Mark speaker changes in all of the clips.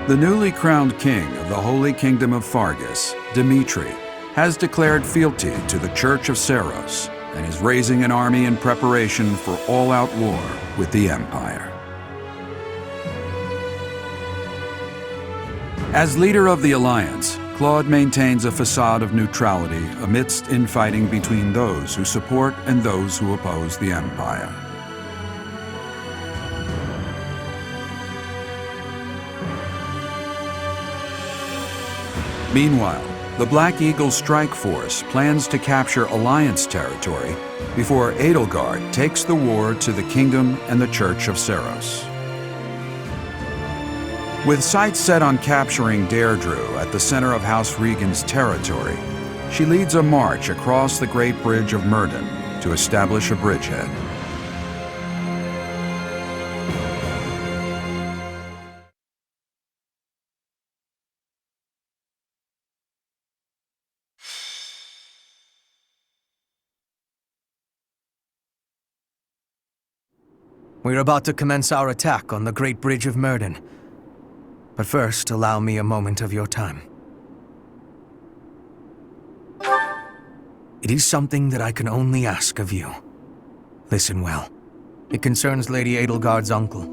Speaker 1: The newly crowned king of the Holy Kingdom of Fargus, Dimitri, has declared fealty to the Church of Seiros and is raising an army in preparation for all-out war with the Empire. As leader of the Alliance, Claude maintains a facade of neutrality amidst infighting between those who support and those who oppose the Empire. Meanwhile, the Black Eagle Strike Force plans to capture Alliance territory before Edelgard takes the war to the Kingdom and the Church of Seiros. With sights set on capturing Deirdre at the center of House Regan's territory, she leads a march across the Great Bridge of Myrddin to establish a bridgehead.
Speaker 2: We're about to commence our attack on the Great Bridge of Myrddin. But first, allow me a moment of your time. It is something that I can only ask of you. Listen well. It concerns Lady Edelgard's uncle,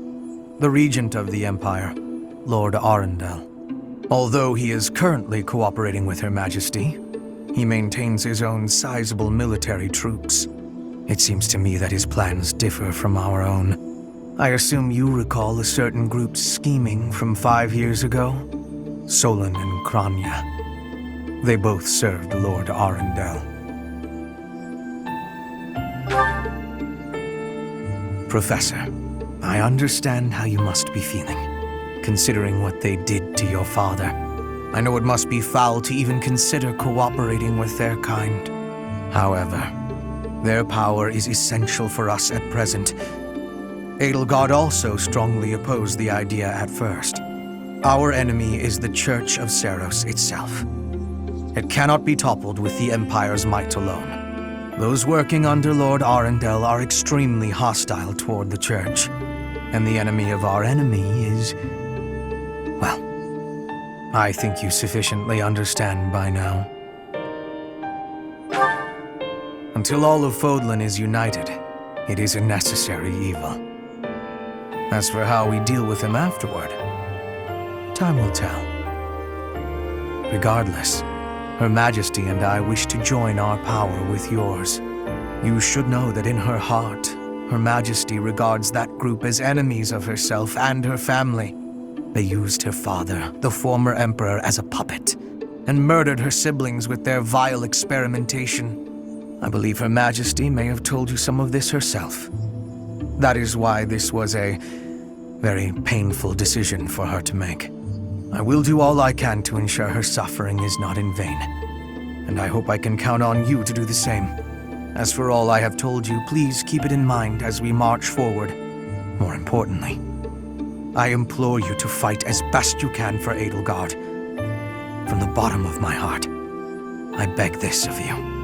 Speaker 2: the regent of the Empire, Lord Arundel. Although he is currently cooperating with Her Majesty, he maintains his own sizable military troops. It seems to me that his plans differ from our own. I assume you recall a certain group's scheming from 5 years ago? Solon and Kranya. They both served Lord Arundel. Professor, I understand how you must be feeling, considering what they did to your father. I know it must be foul to even consider cooperating with their kind. However, their power is essential for us at present. Edelgard also strongly opposed the idea at first. Our enemy is the Church of Seiros itself. It cannot be toppled with the Empire's might alone. Those working under Lord Arundel are extremely hostile toward the Church, and the enemy of our enemy is... well, I think you sufficiently understand by now. Until all of Fodlan is united, it is a necessary evil. As for how we deal with him afterward, time will tell. Regardless, Her Majesty and I wish to join our power with yours. You should know that in her heart, Her Majesty regards that group as enemies of herself and her family. They used her father, the former emperor, as a puppet, and murdered her siblings with their vile experimentation. I believe Her Majesty may have told you some of this herself. That is why this was a very painful decision for her to make. I will do all I can to ensure her suffering is not in vain, and I hope I can count on you to do the same. As for all I have told you, please keep it in mind as we march forward. More importantly, I implore you to fight as best you can for Edelgard. From the bottom of my heart, I beg this of you.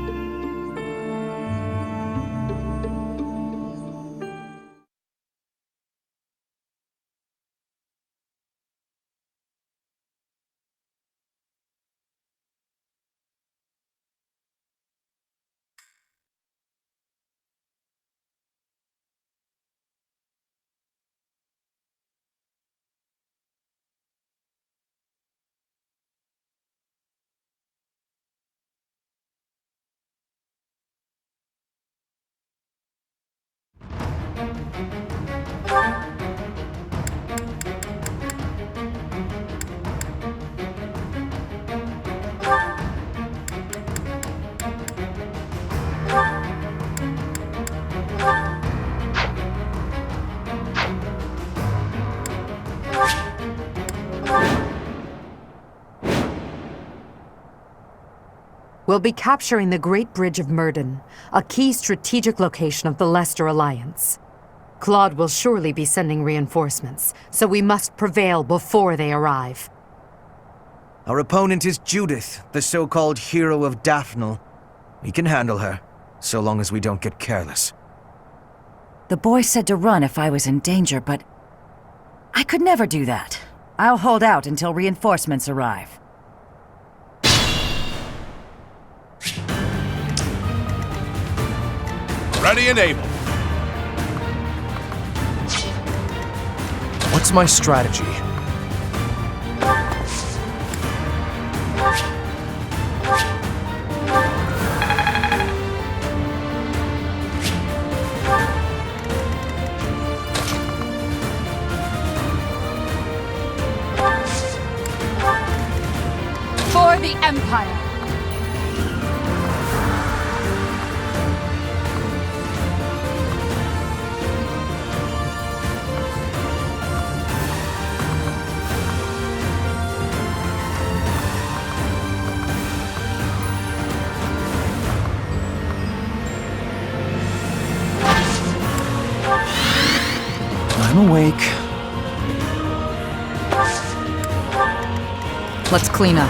Speaker 3: We'll be capturing the Great Bridge of Myrddin, a key strategic location of the Leicester Alliance. Claude will surely be sending reinforcements, so we must prevail before they arrive.
Speaker 2: Our opponent is Judith, the so-called hero of Daphnel. We can handle her, so long as we don't get careless.
Speaker 4: The boy said to run if I was in danger, but I could never do that. I'll hold out until reinforcements arrive.
Speaker 5: Ready and able.
Speaker 2: What's my strategy?
Speaker 3: For the Empire!
Speaker 2: I'm awake.
Speaker 4: Let's clean up.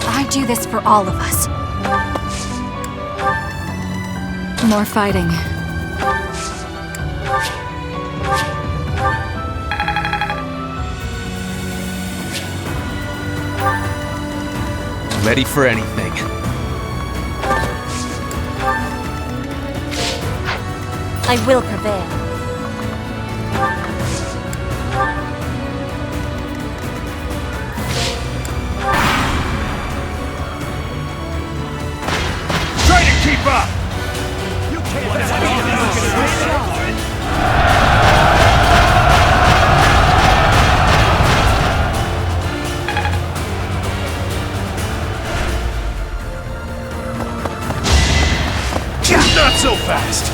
Speaker 6: I do this for all of us. More fighting.
Speaker 2: Ready for anything.
Speaker 6: I will prevail.
Speaker 5: Try to keep up! You can't Not so fast!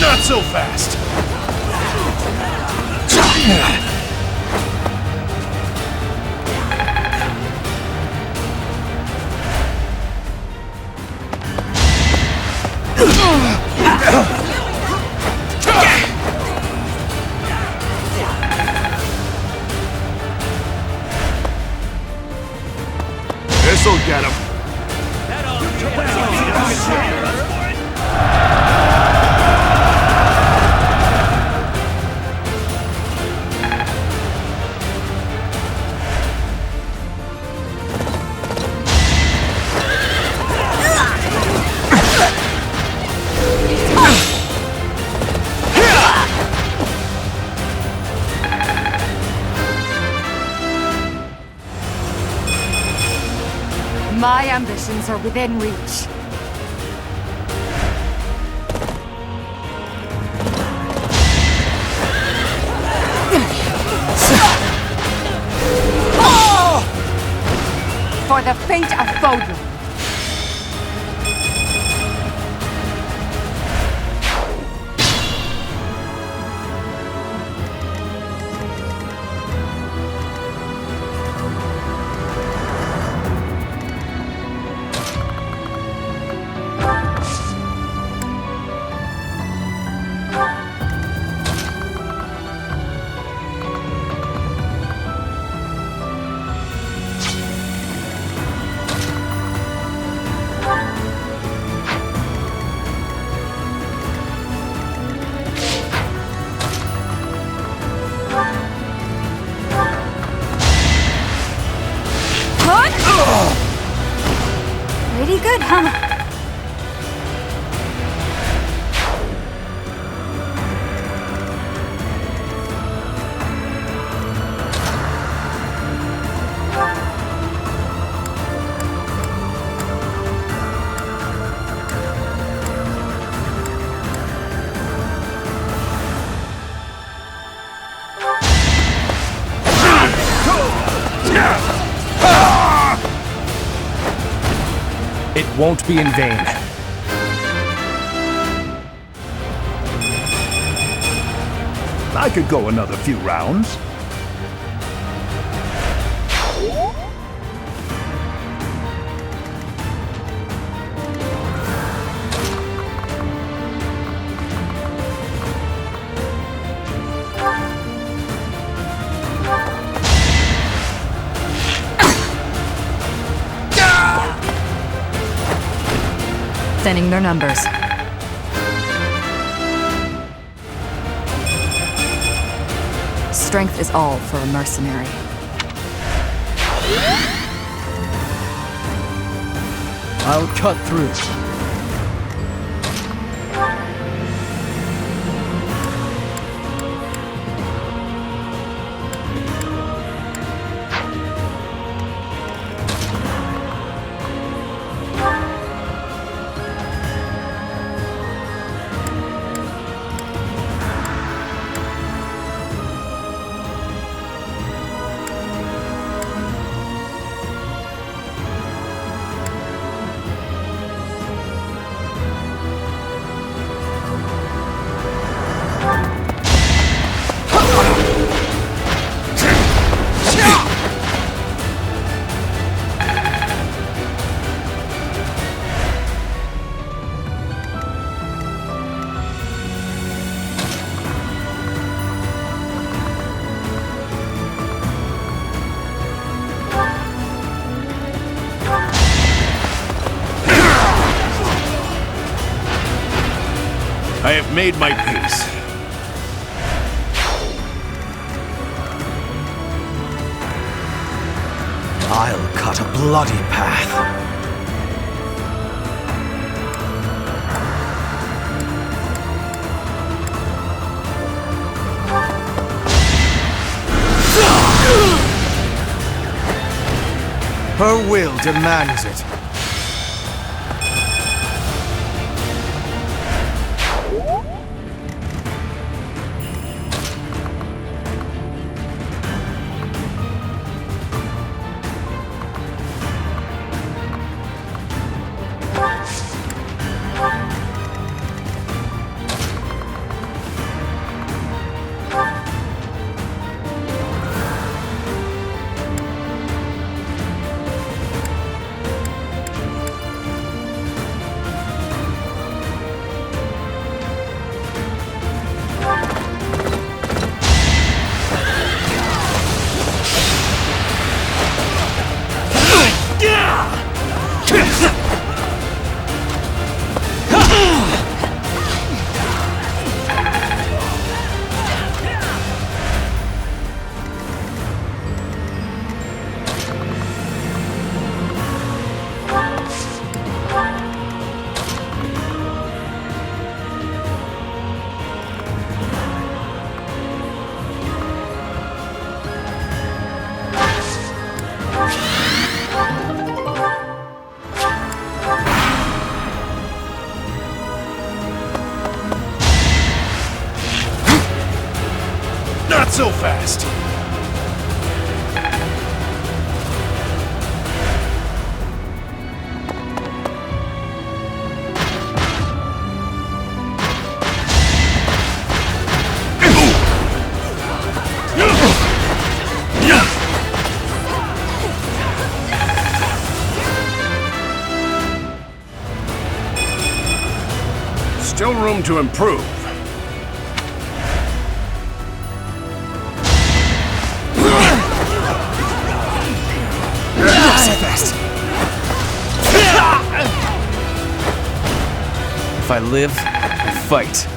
Speaker 5: Not so fast! This'll get him.
Speaker 3: My ambitions are within reach. For the fate of Fodlan.
Speaker 6: Pretty good, huh?
Speaker 2: It won't be in vain.
Speaker 5: I could go another few rounds.
Speaker 4: Thinning their numbers. Strength is all for a mercenary.
Speaker 2: I'll cut through.
Speaker 5: I have made my peace.
Speaker 2: I'll cut a bloody path. Her will demands it.
Speaker 5: Not so fast! Still room to improve.
Speaker 2: If I live, I fight.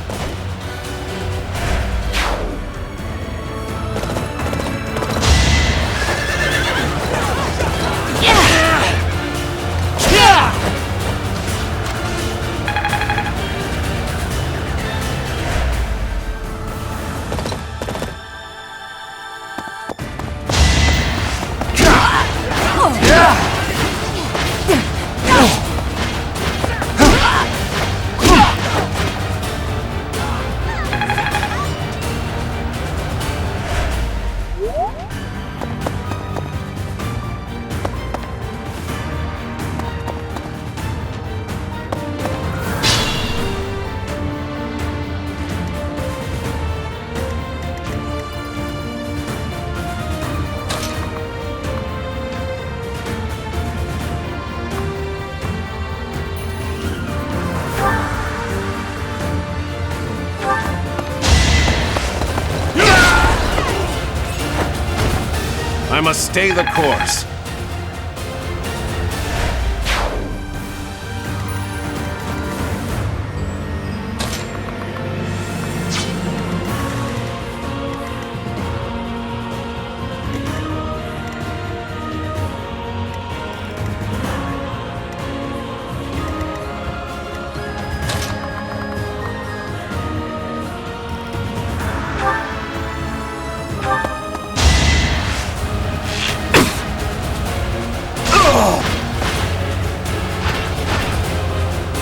Speaker 5: I must stay the course.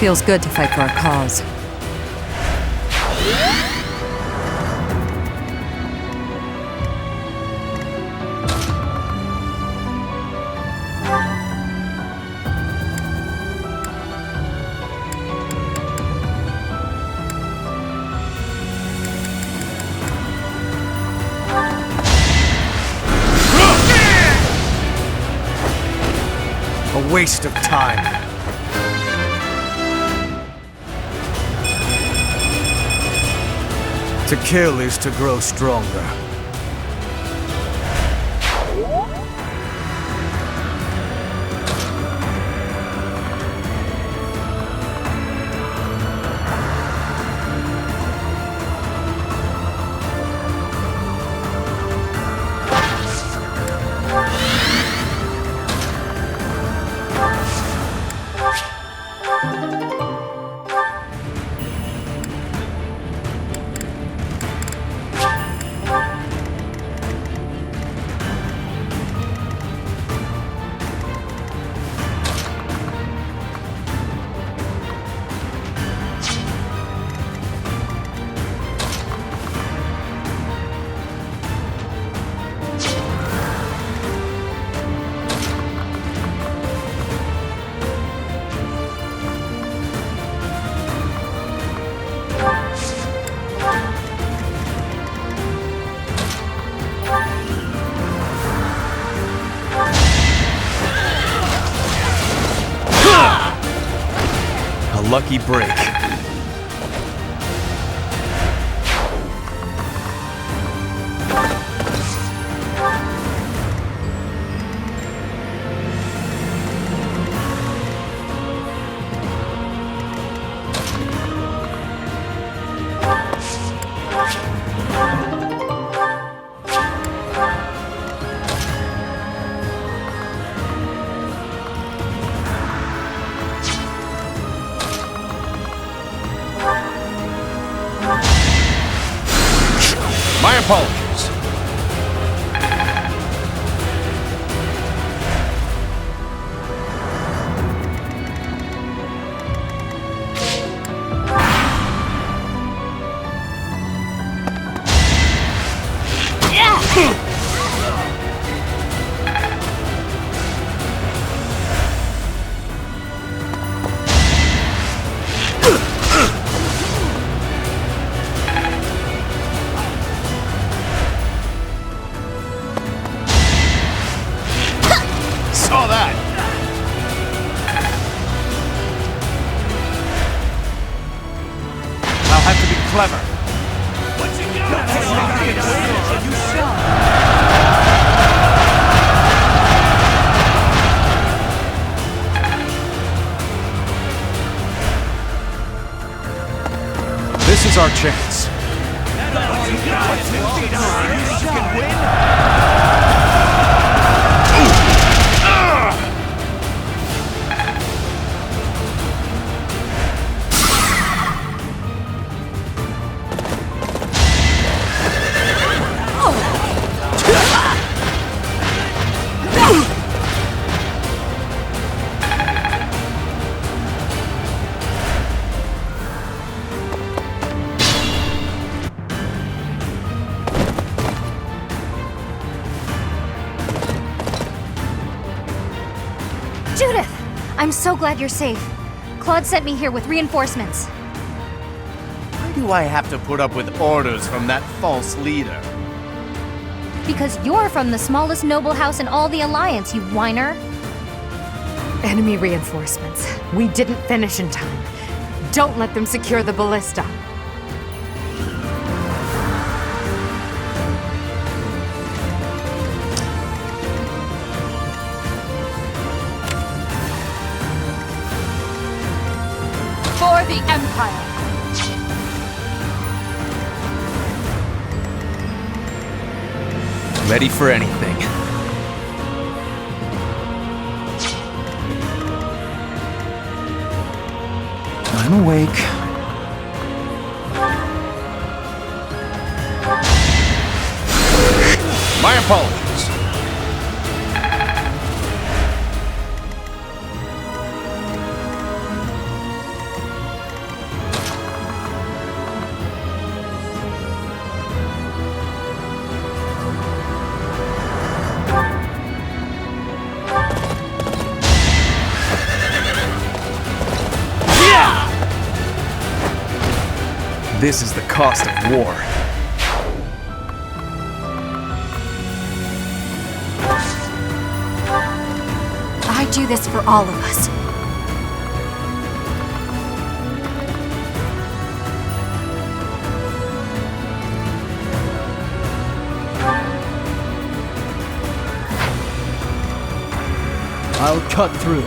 Speaker 4: Feels good to fight for a cause.
Speaker 2: A waste of time. To kill is to grow stronger. Lucky break.
Speaker 5: My apologies. Saw that. I'll have to be clever. What you got? This is our chance.
Speaker 6: Judith! I'm so glad you're safe. Claude sent me here with reinforcements.
Speaker 7: Why do I have to put up with orders from that false leader?
Speaker 6: Because you're from the smallest noble house in all the Alliance, you whiner.
Speaker 3: Enemy reinforcements. We didn't finish in time. Don't let them secure the ballista.
Speaker 6: For the Empire!
Speaker 2: Ready for anything. I'm awake.
Speaker 5: My apologies.
Speaker 2: This is the cost of war.
Speaker 4: I do this for all of us.
Speaker 8: I'll cut through.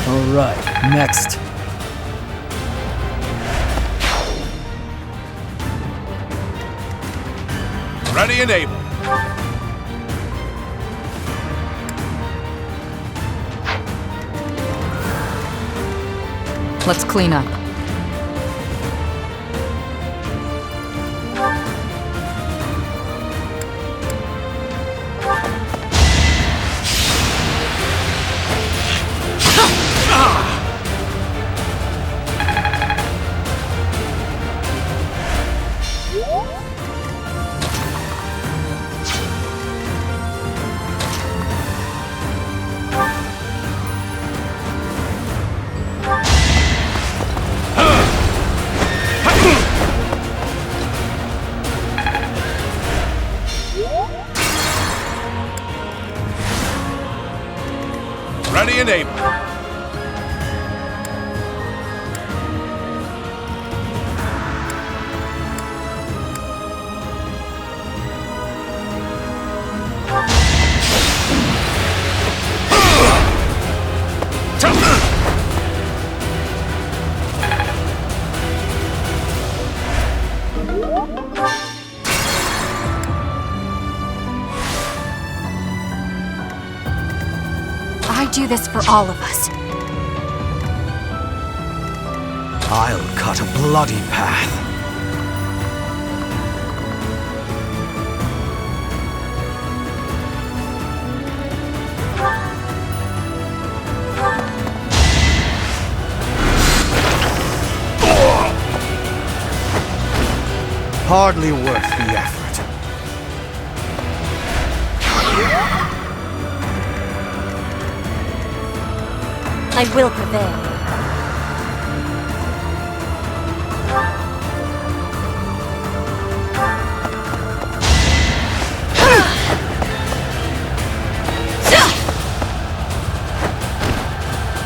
Speaker 8: All right, next.
Speaker 5: Ready and able.
Speaker 4: Let's clean up.
Speaker 5: Ready and able.
Speaker 4: I do this for all of us.
Speaker 2: I'll cut a bloody path. Hardly worth the effort.
Speaker 6: I will prevail.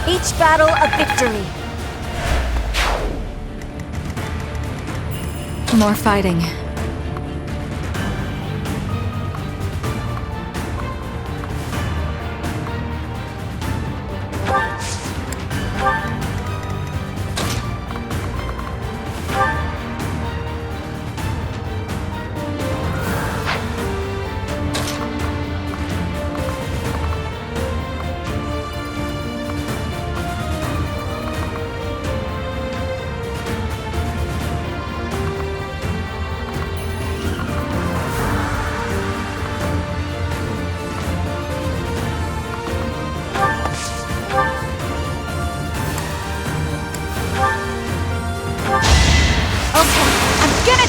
Speaker 6: Each battle a victory.
Speaker 4: More fighting.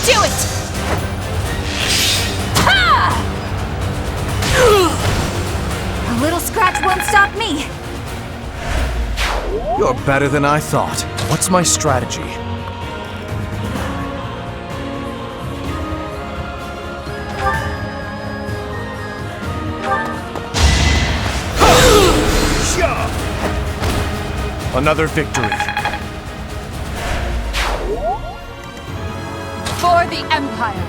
Speaker 4: Do it! Ha! A little scratch won't stop me.
Speaker 2: You're better than I thought. What's my strategy? Another victory.
Speaker 4: For the Empire!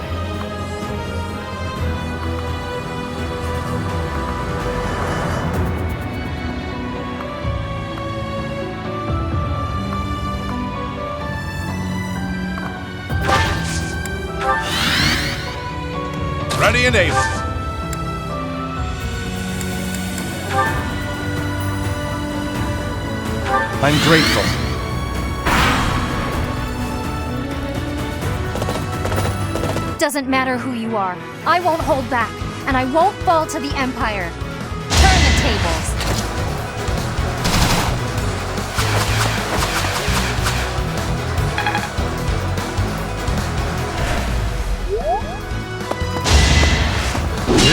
Speaker 5: Ready and able.
Speaker 2: I'm grateful.
Speaker 6: doesn't matter who you are. I won't hold back, and I won't fall to the Empire. Turn the tables.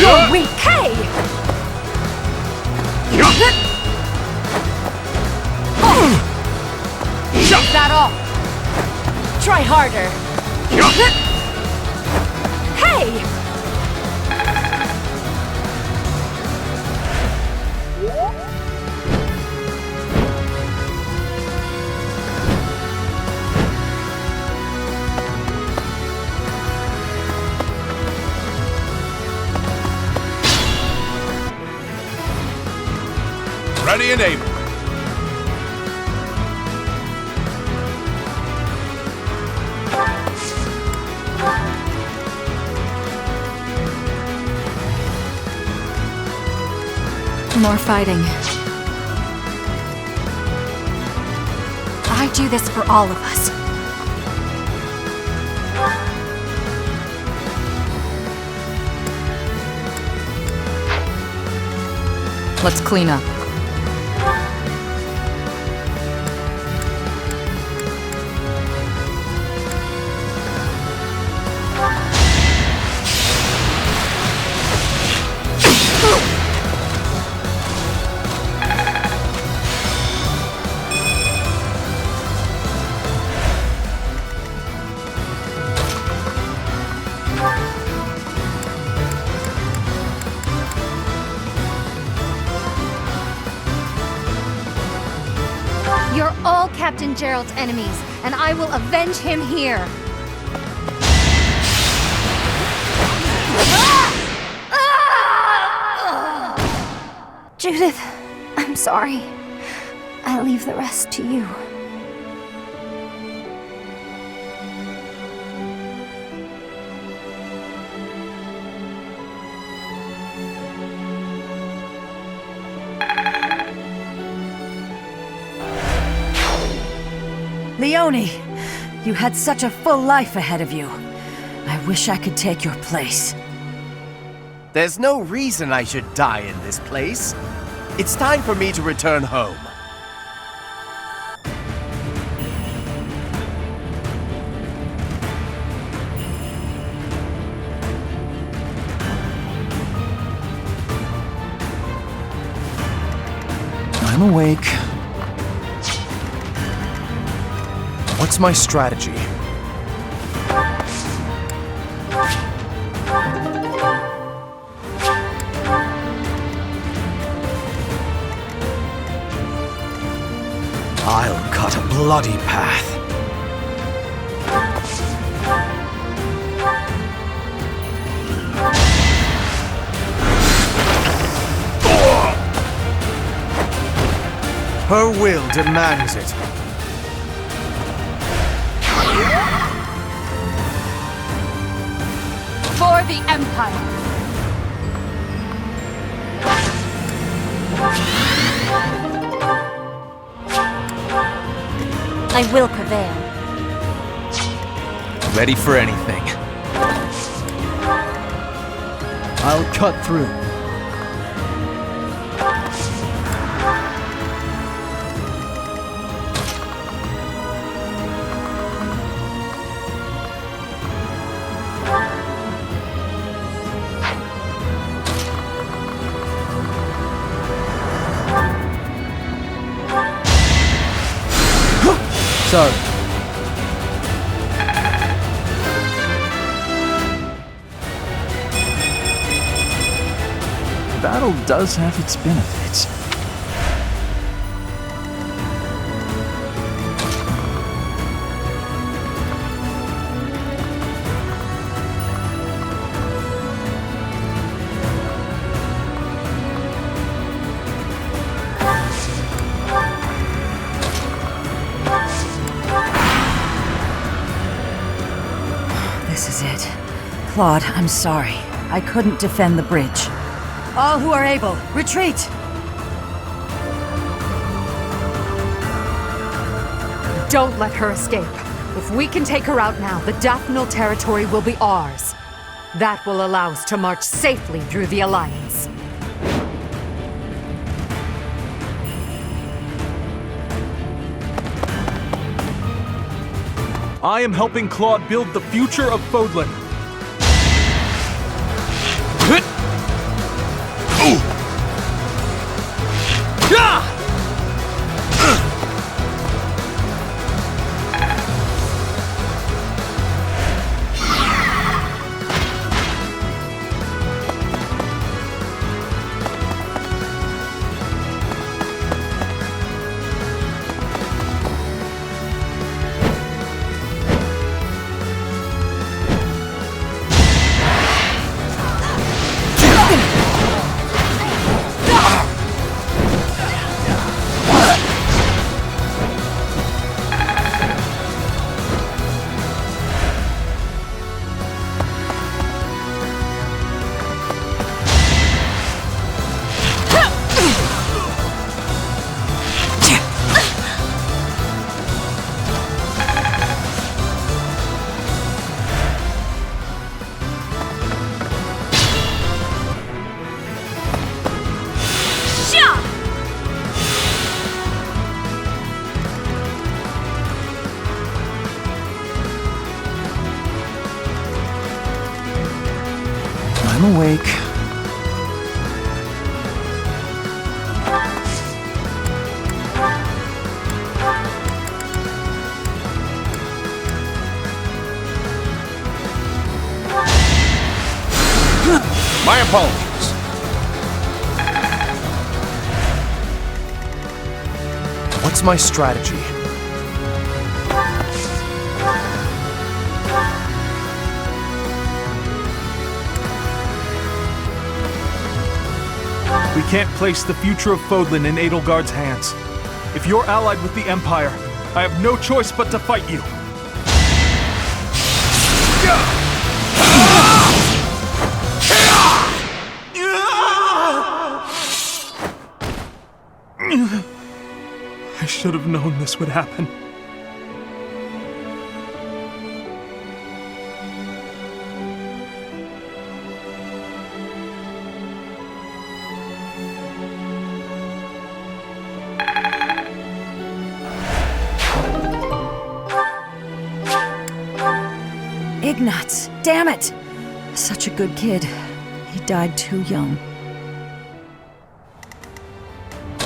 Speaker 4: You're weak! Hey!
Speaker 3: Is that all?
Speaker 4: Try harder! Hey!
Speaker 7: Ready and able.
Speaker 4: More fighting. I do this for all of us.
Speaker 3: Let's clean up.
Speaker 6: You're all Captain Gerald's enemies, and I will avenge him here.
Speaker 4: Judith, I'm sorry. I'll leave the rest to you.
Speaker 9: Leone, you had such a full life ahead of you. I wish I could take your place.
Speaker 7: There's no reason I should die in this place. It's time for me to return home.
Speaker 2: I'm awake. What's my strategy? I'll cut a bloody path. Her will demands it.
Speaker 4: For the Empire!
Speaker 6: I will prevail.
Speaker 2: Ready for anything.
Speaker 8: I'll cut through. Sorry. Battle does have its benefits.
Speaker 9: This is it. Claude, I'm sorry. I couldn't defend the bridge. All who are able, retreat!
Speaker 3: Don't let her escape. If we can take her out now, the Daphne territory will be ours. That will allow us to march safely through the Alliance.
Speaker 10: I am helping Claude build the future of Fodlan.
Speaker 8: I'm awake.
Speaker 5: My apologies.
Speaker 7: What's my strategy?
Speaker 10: We can't place the future of Fodlan in Edelgard's hands. If you're allied with the Empire, I have no choice but to fight you. I should have known this would happen.
Speaker 9: Ignatz, damn it! Such a good kid. He died too young.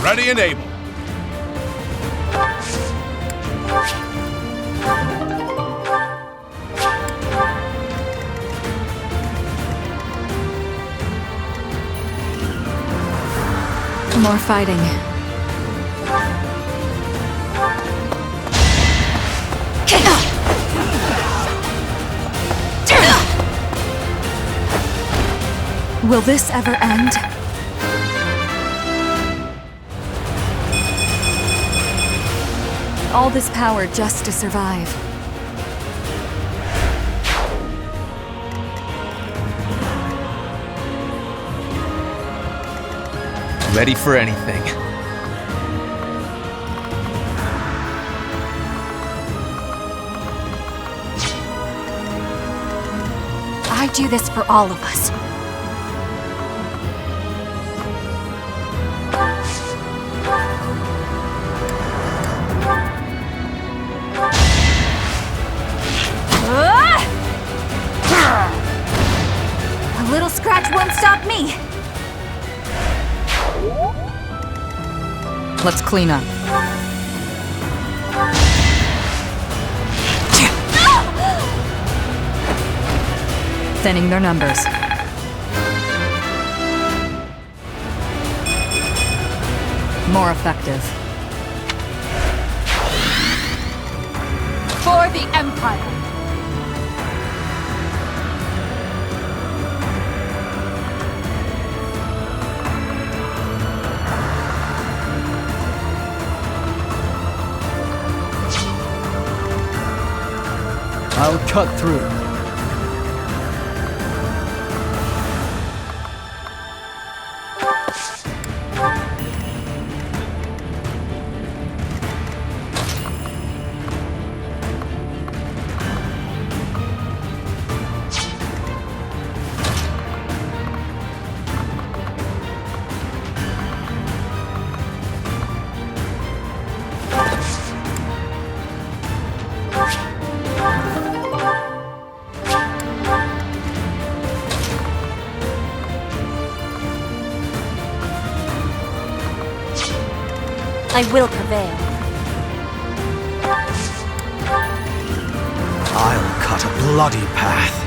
Speaker 5: Ready and able.
Speaker 4: More fighting. Will this ever end? All this power just to survive.
Speaker 7: Ready for anything.
Speaker 4: I do this for all of us. A little scratch won't stop me.
Speaker 9: Let's clean up. Thinning their numbers. More effective.
Speaker 4: For the Empire.
Speaker 8: I'll cut through.
Speaker 6: I will prevail.
Speaker 2: I'll cut a bloody path.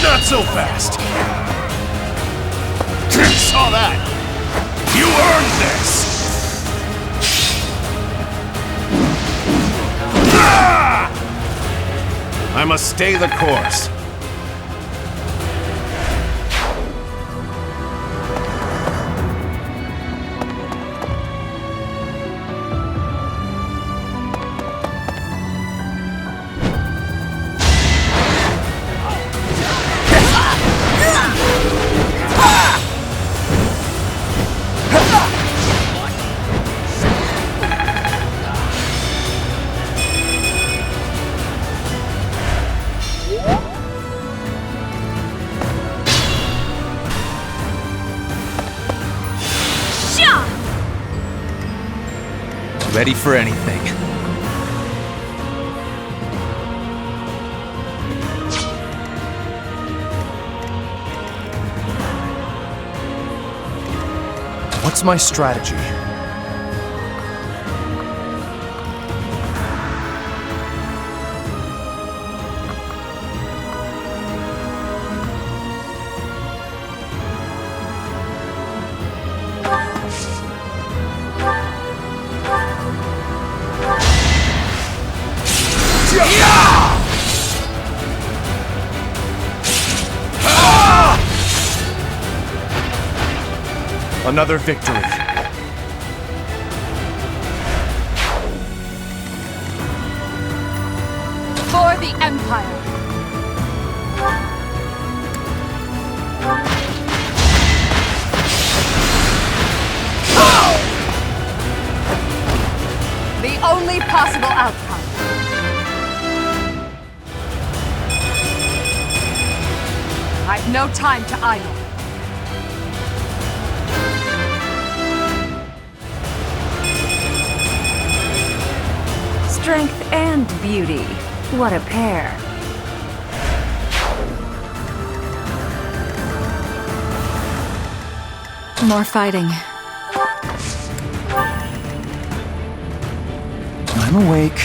Speaker 5: Not so fast! Saw that! You earned this! Ah! I must stay the course.
Speaker 2: Ready for anything. What's my strategy?
Speaker 7: Another victory.
Speaker 3: For the Empire! The only possible outcome. I've no time to idle.
Speaker 9: Strength and beauty. What a pair.
Speaker 4: More fighting.
Speaker 8: I'm awake.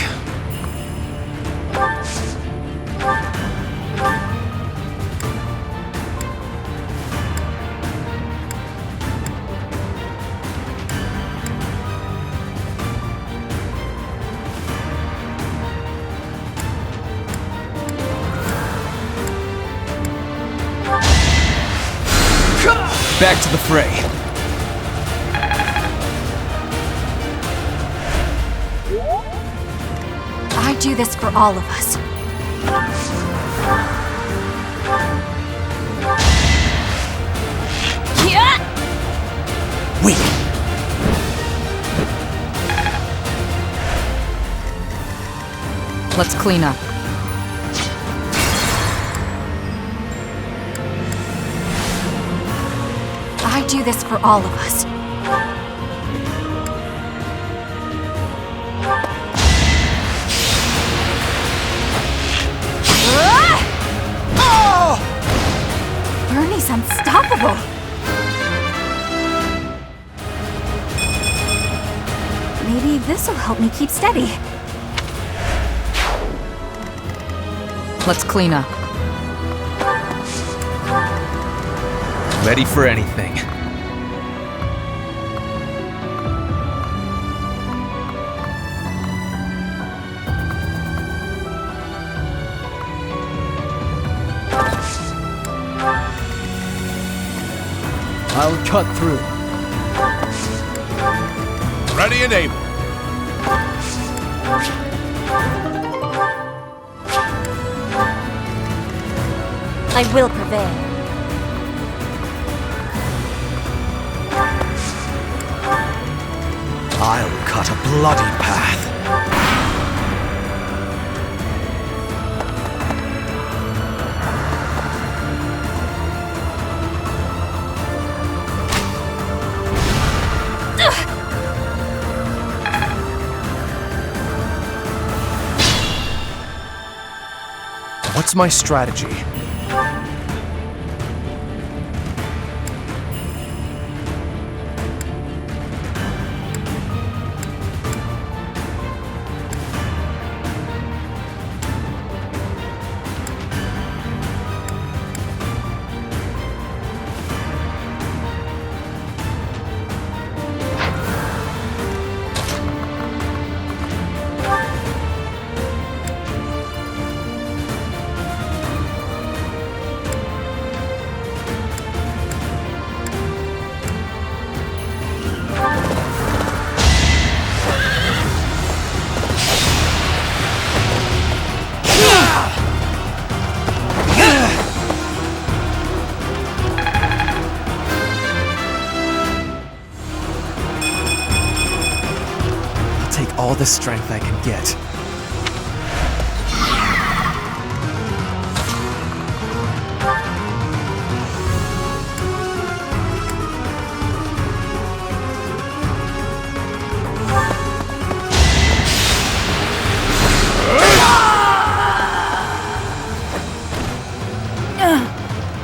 Speaker 2: Back to the fray.
Speaker 4: I do this for all of us.
Speaker 2: Wait.
Speaker 3: Let's clean up.
Speaker 4: I do this for all of us. Bernie's unstoppable! Maybe this'll help me keep steady.
Speaker 3: Let's clean up.
Speaker 2: Ready for anything.
Speaker 8: I'll cut through.
Speaker 5: Ready and able.
Speaker 6: I will prevail.
Speaker 2: I'll cut a bloody path. What's my strategy? All the strength I can get.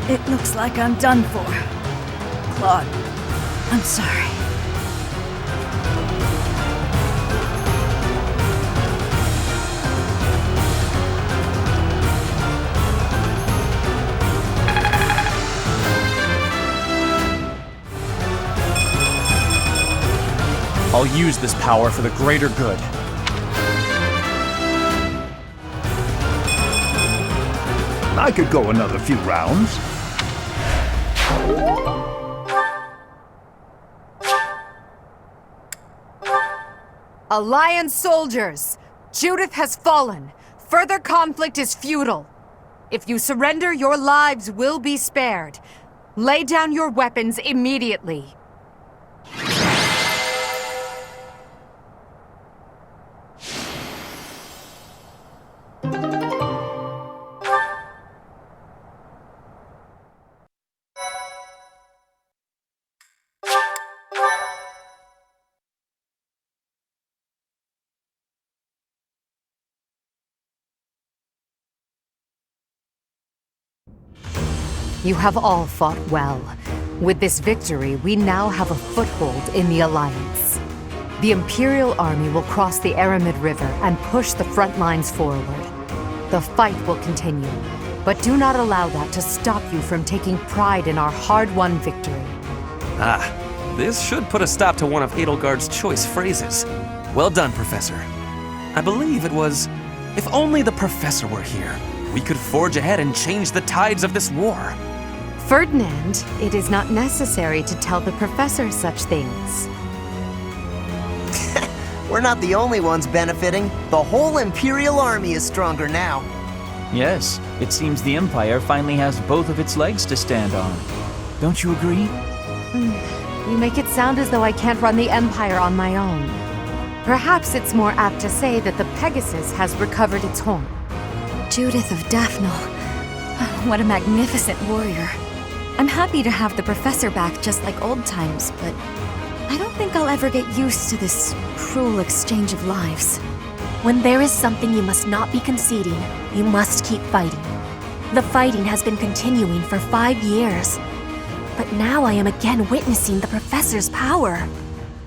Speaker 9: It looks like I'm done for. Claude, I'm sorry.
Speaker 8: I'll use this power for the greater good.
Speaker 11: I could go another few rounds.
Speaker 3: Alliance soldiers! Judith has fallen. Further conflict is futile. If you surrender, your lives will be spared. Lay down your weapons immediately. You have all fought well. With this victory, we now have a foothold in the Alliance. The Imperial Army will cross the Aramid River and push the front lines forward. The fight will continue, but do not allow that to stop you from taking pride in our hard-won victory.
Speaker 12: Ah, this should put a stop to one of Edelgard's choice phrases. Well done, Professor. I believe it was, "If only the Professor were here, we could forge ahead and change the tides of this war."
Speaker 3: Ferdinand, it is not necessary to tell the Professor such things.
Speaker 7: We're not the only ones benefiting. The whole Imperial Army is stronger now.
Speaker 8: Yes, it seems the Empire finally has both of its legs to stand on. Don't you agree?
Speaker 3: You make it sound as though I can't run the Empire on my own. Perhaps it's more apt to say that the Pegasus has recovered its horn.
Speaker 4: Judith of Daphne. What a magnificent warrior. I'm happy to have the Professor back just like old times, but I don't think I'll ever get used to this cruel exchange of lives. When there is something you must not be conceding, you must keep fighting. The fighting has been continuing for 5 years, but now I am again witnessing the Professor's power.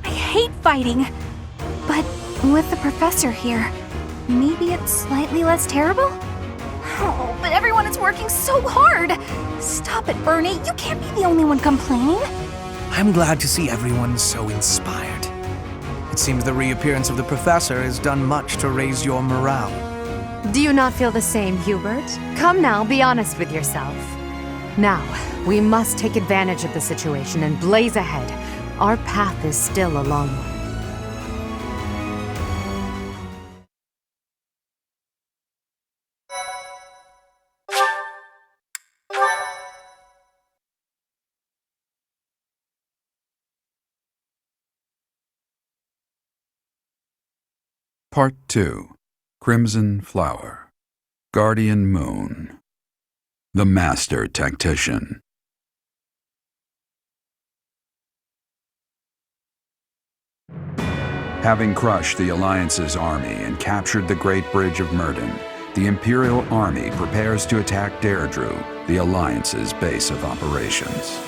Speaker 4: I hate fighting, but with the Professor here, maybe it's slightly less terrible? Oh, but everyone is working so hard! Stop it, Bernie. You can't be the only one complaining.
Speaker 2: I'm glad to see everyone so inspired. It seems the reappearance of the Professor has done much to raise your morale.
Speaker 3: Do you not feel the same, Hubert? Come now, be honest with yourself. Now, we must take advantage of the situation and blaze ahead. Our path is still a long one.
Speaker 1: Part 2. Crimson Flower. Guardian Moon. The Master Tactician. Having crushed the Alliance's army and captured the Great Bridge of Myrddin, the Imperial army prepares to attack Deirdre, the Alliance's base of operations.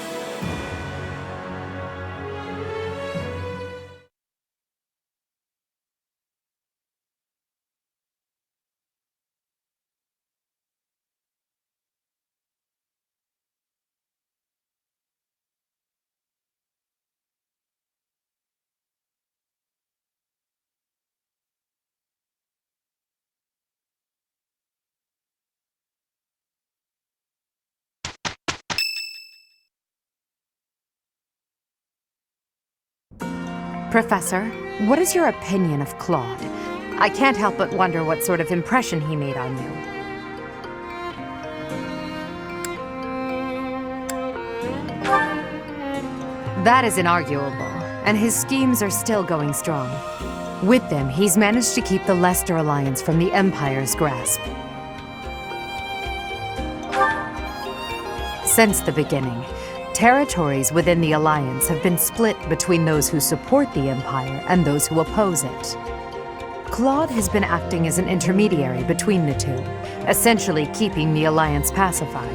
Speaker 3: Professor, what is your opinion of Claude? I can't help but wonder what sort of impression he made on you. That is inarguable, and his schemes are still going strong. With them, he's managed to keep the Leicester Alliance from the Empire's grasp. Since the beginning, territories within the Alliance have been split between those who support the Empire and those who oppose it. Claude has been acting as an intermediary between the two, essentially keeping the Alliance pacified.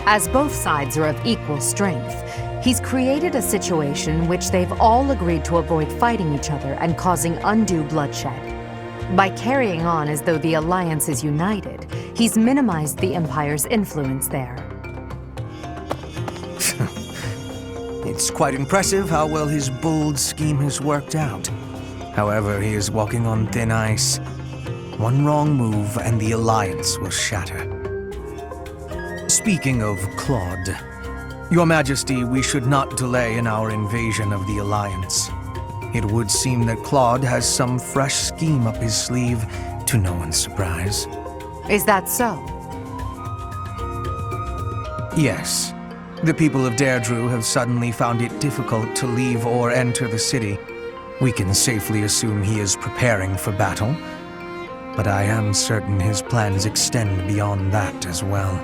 Speaker 3: As both sides are of equal strength, he's created a situation which they've all agreed to avoid fighting each other and causing undue bloodshed. By carrying on as though the Alliance is united, he's minimized the Empire's influence there.
Speaker 2: It's quite impressive how well his bold scheme has worked out. However, he is walking on thin ice. One wrong move and the Alliance will shatter. Speaking of Claude, Your Majesty, we should not delay in our invasion of the Alliance. It would seem that Claude has some fresh scheme up his sleeve, to no one's surprise.
Speaker 3: Is that so?
Speaker 2: Yes. The people of Deirdre have suddenly found it difficult to leave or enter the city. We can safely assume he is preparing for battle, but I am certain his plans extend beyond that as well.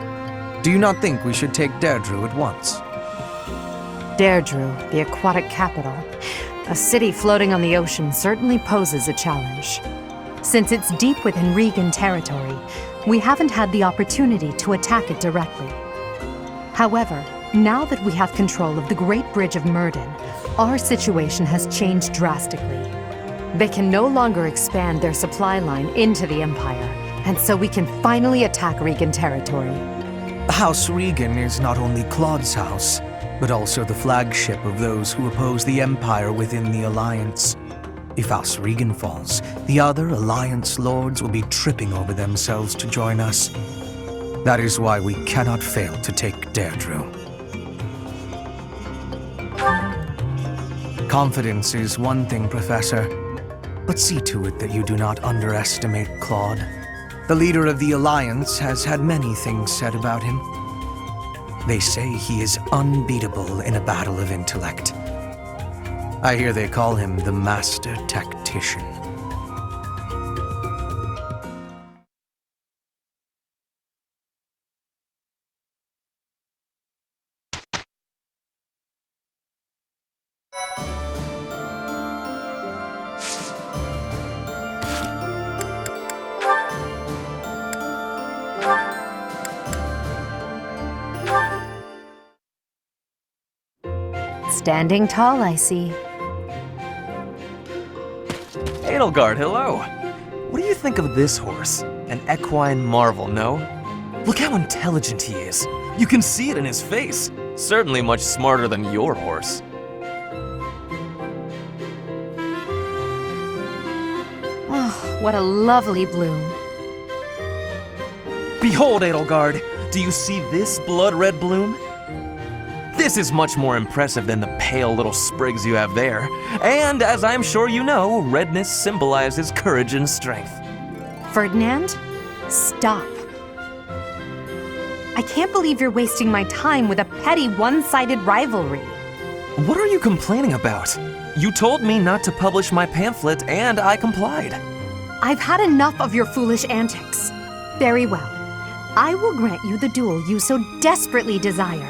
Speaker 2: Do you not think we should take Deirdre at once?
Speaker 3: Deirdre, the aquatic capital. A city floating on the ocean certainly poses a challenge. Since it's deep within Regan territory, we haven't had the opportunity to attack it directly. However, now that we have control of the Great Bridge of Myrddin, our situation has changed drastically. They can no longer expand their supply line into the Empire, and so we can finally attack Regan territory.
Speaker 2: House Regan is not only Claude's house, but also the flagship of those who oppose the Empire within the Alliance. If House Regan falls, the other Alliance lords will be tripping over themselves to join us. That is why we cannot fail to take Deirdre. Confidence is one thing, Professor, but see to it that you do not underestimate Claude. The leader of the Alliance has had many things said about him. They say he is unbeatable in a battle of intellect. I hear they call him the Master Tactician.
Speaker 3: Standing tall, I see.
Speaker 12: Edelgard, hello. What do you think of this horse? An equine marvel, no? Look how intelligent he is. You can see it in his face. Certainly much smarter than your horse.
Speaker 3: Oh, what a lovely bloom.
Speaker 12: Behold, Edelgard. Do you see this blood-red bloom? This is much more impressive than the pale little sprigs you have there. And as I'm sure you know, redness symbolizes courage and strength.
Speaker 3: Ferdinand, stop. I can't believe you're wasting my time with a petty one-sided rivalry.
Speaker 12: What are you complaining about? You told me not to publish my pamphlet, and I complied.
Speaker 3: I've had enough of your foolish antics. Very well. I will grant you the duel you so desperately desire.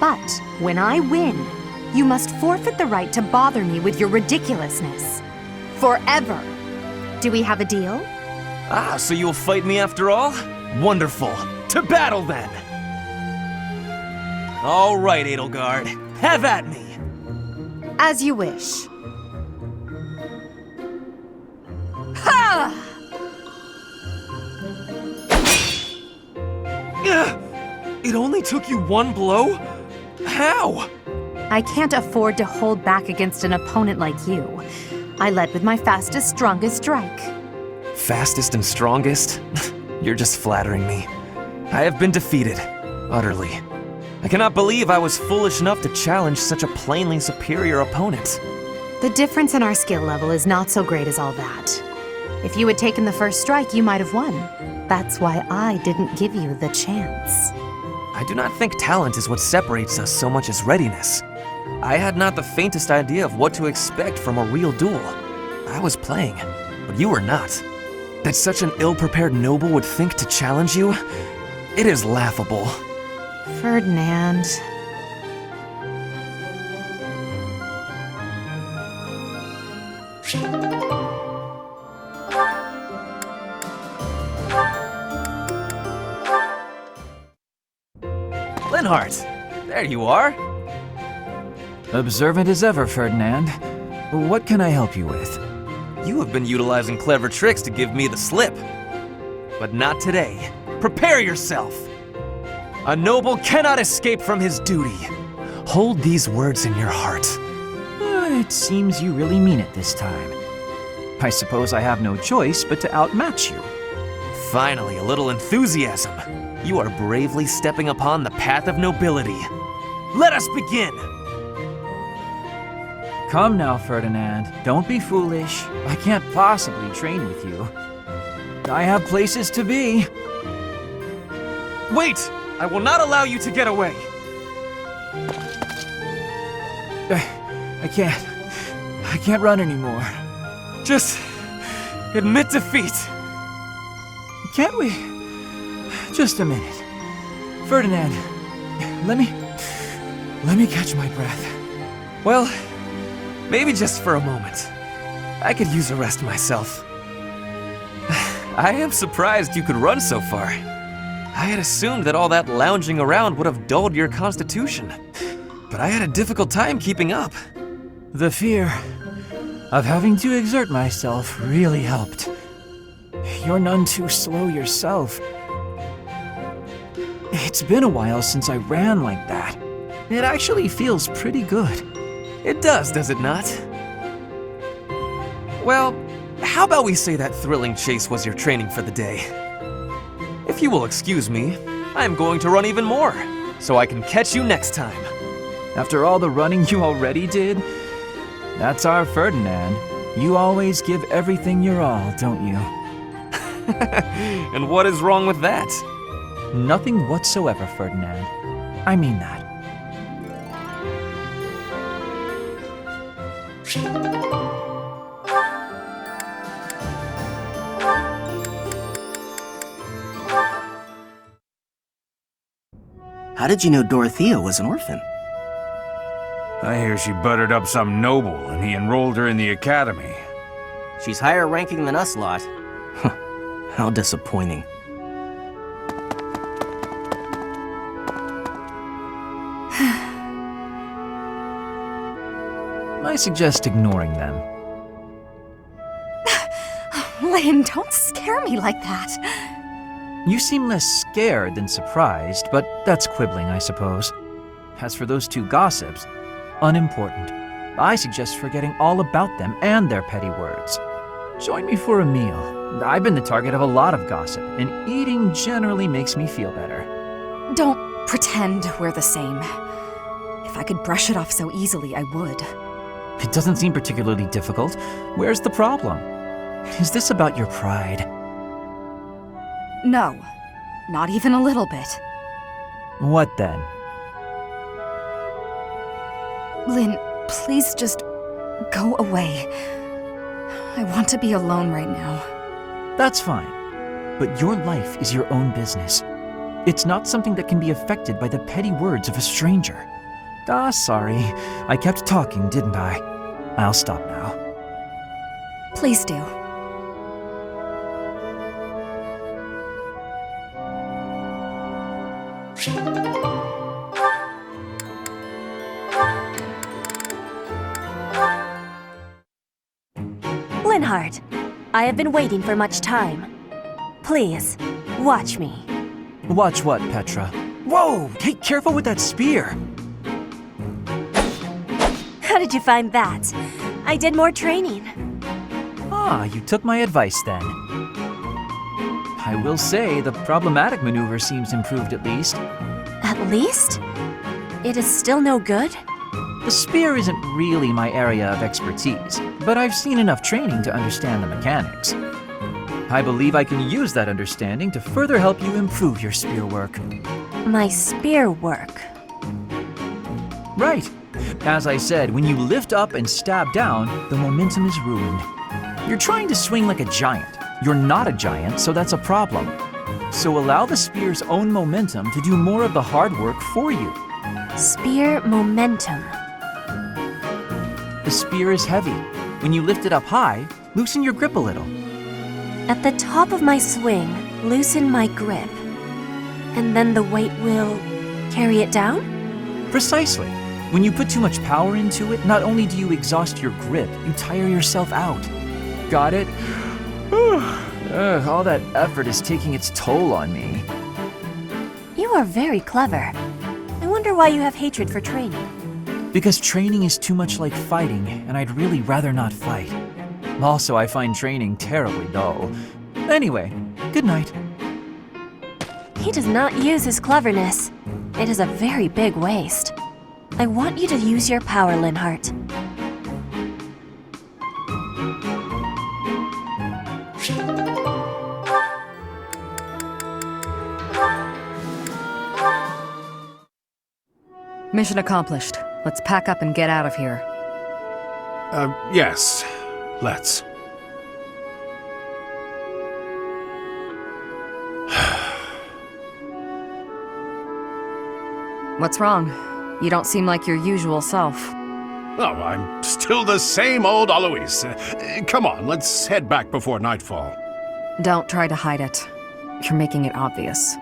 Speaker 3: But when I win, you must forfeit the right to bother me with your ridiculousness. Forever. Do we have a deal?
Speaker 12: Ah, so you'll fight me after all? Wonderful. To battle then! All right, Edelgard. Have at me!
Speaker 3: As you wish. Ha!
Speaker 12: It only took you one blow? How?
Speaker 3: I can't afford to hold back against an opponent like you. I led with my fastest, strongest strike.
Speaker 12: Fastest and strongest? You're just flattering me. I have been defeated. Utterly. I cannot believe I was foolish enough to challenge such a plainly superior opponent.
Speaker 3: The difference in our skill level is not so great as all that. If you had taken the first strike, you might have won. That's why I didn't give you the chance.
Speaker 12: I do not think talent is what separates us so much as readiness. I had not the faintest idea of what to expect from a real duel. I was playing, but you were not. That such an ill-prepared noble would think to challenge you? It is laughable.
Speaker 3: Ferdinand.
Speaker 12: Linhardt, there you are.
Speaker 8: Observant as ever, Ferdinand. What can I help you with?
Speaker 12: You have been utilizing clever tricks to give me the slip. But not today. Prepare yourself. A noble cannot escape from his duty. Hold these words in your heart.
Speaker 8: It seems you really mean it this time. I suppose I have no choice but to outmatch you.
Speaker 12: Finally, a little enthusiasm. You are bravely stepping upon the path of nobility. Let us begin!
Speaker 8: Come now, Ferdinand. Don't be foolish. I can't possibly train with you. I have places to be.
Speaker 12: Wait! I will not allow you to get away!
Speaker 8: I can't run anymore.
Speaker 12: Just admit defeat.
Speaker 8: Can't we? Just a minute. Ferdinand, let me catch my breath.
Speaker 12: Well, maybe just for a moment. I could use a rest myself. I am surprised you could run so far. I had assumed that all that lounging around would have dulled your constitution. But I had a difficult time keeping up.
Speaker 8: The fear of having to exert myself really helped. You're none too slow yourself. It's been a while since I ran like that. It actually feels pretty good.
Speaker 12: It does it not? Well, how about we say that thrilling chase was your training for the day? If you will excuse me, I am going to run even more, so I can catch you next time.
Speaker 8: After all the running you already did? That's our Ferdinand. You always give everything your all, don't you?
Speaker 12: And what is wrong with that?
Speaker 8: Nothing whatsoever, Ferdinand. I mean that.
Speaker 13: How did you know Dorothea was an orphan?
Speaker 11: I hear she buttered up some noble and he enrolled her in the academy.
Speaker 13: She's higher ranking than us lot. How disappointing.
Speaker 8: I suggest ignoring them.
Speaker 4: Lynn, don't scare me like that.
Speaker 8: You seem less scared than surprised, but that's quibbling, I suppose. As for those two gossips, unimportant. I suggest forgetting all about them and their petty words. Join me for a meal. I've been the target of a lot of gossip, and eating generally makes me feel better.
Speaker 4: Don't pretend we're the same. If I could brush it off so easily, I would.
Speaker 8: It doesn't seem particularly difficult. Where's the problem? Is this about your pride?
Speaker 4: No, not even a little bit.
Speaker 8: What then?
Speaker 4: Lynn, please just go away. I want to be alone right now.
Speaker 8: That's fine. But your life is your own business. It's not something that can be affected by the petty words of a stranger. Sorry. I kept talking, didn't I? I'll stop now.
Speaker 4: Please do.
Speaker 14: Linhardt, I have been waiting for much time. Please, watch me.
Speaker 8: Watch what, Petra? Whoa! Hey, careful with that spear!
Speaker 14: How did you find that? I did more training.
Speaker 8: Ah, you took my advice then. I will say, the problematic maneuver seems improved at least.
Speaker 14: At least? It is still no good?
Speaker 8: The spear isn't really my area of expertise, but I've seen enough training to understand the mechanics. I believe I can use that understanding to further help you improve your spear work.
Speaker 14: My spear work?
Speaker 8: Right. As I said, when you lift up and stab down, the momentum is ruined. You're trying to swing like a giant. You're not a giant, so that's a problem. So allow the spear's own momentum to do more of the hard work for you.
Speaker 14: Spear momentum.
Speaker 8: The spear is heavy. When you lift it up high, loosen your grip a little.
Speaker 14: At the top of my swing, loosen my grip. And then the weight will carry it down?
Speaker 8: Precisely. When you put too much power into it, not only do you exhaust your grip, you tire yourself out. Got it? All that effort is taking its toll on me.
Speaker 14: You are very clever. I wonder why you have hatred for training.
Speaker 8: Because training is too much like fighting, and I'd really rather not fight. Also, I find training terribly dull. Anyway, good night.
Speaker 14: He does not use his cleverness. It is a very big waste. I want you to use your power, Linhardt.
Speaker 3: Mission accomplished. Let's pack up and get out of here.
Speaker 5: Yes. Let's.
Speaker 3: What's wrong? You don't seem like your usual self.
Speaker 5: Oh, I'm still the same old Alois. Come on, let's head back before nightfall.
Speaker 3: Don't try to hide it. You're making it obvious.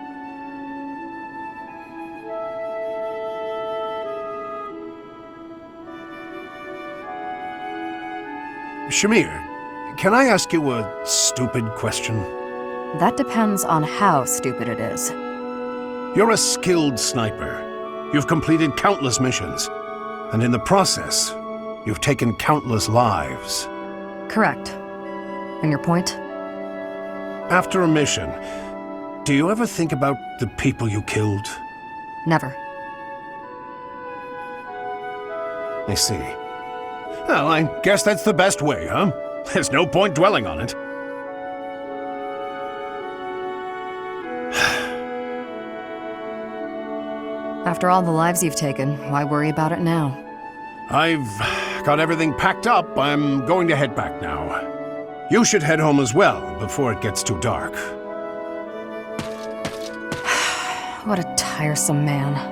Speaker 5: Shamir, can I ask you a stupid question?
Speaker 3: That depends on how stupid it is.
Speaker 5: You're a skilled sniper. You've completed countless missions. And in the process, you've taken countless lives.
Speaker 3: Correct. And your point?
Speaker 5: After a mission, do you ever think about the people you killed?
Speaker 3: Never.
Speaker 5: I see. Well, I guess that's the best way, huh? There's no point dwelling on it.
Speaker 3: After all the lives you've taken, why worry about it now?
Speaker 5: I've got everything packed up. I'm going to head back now. You should head home as well, before it gets too dark.
Speaker 3: What a tiresome man.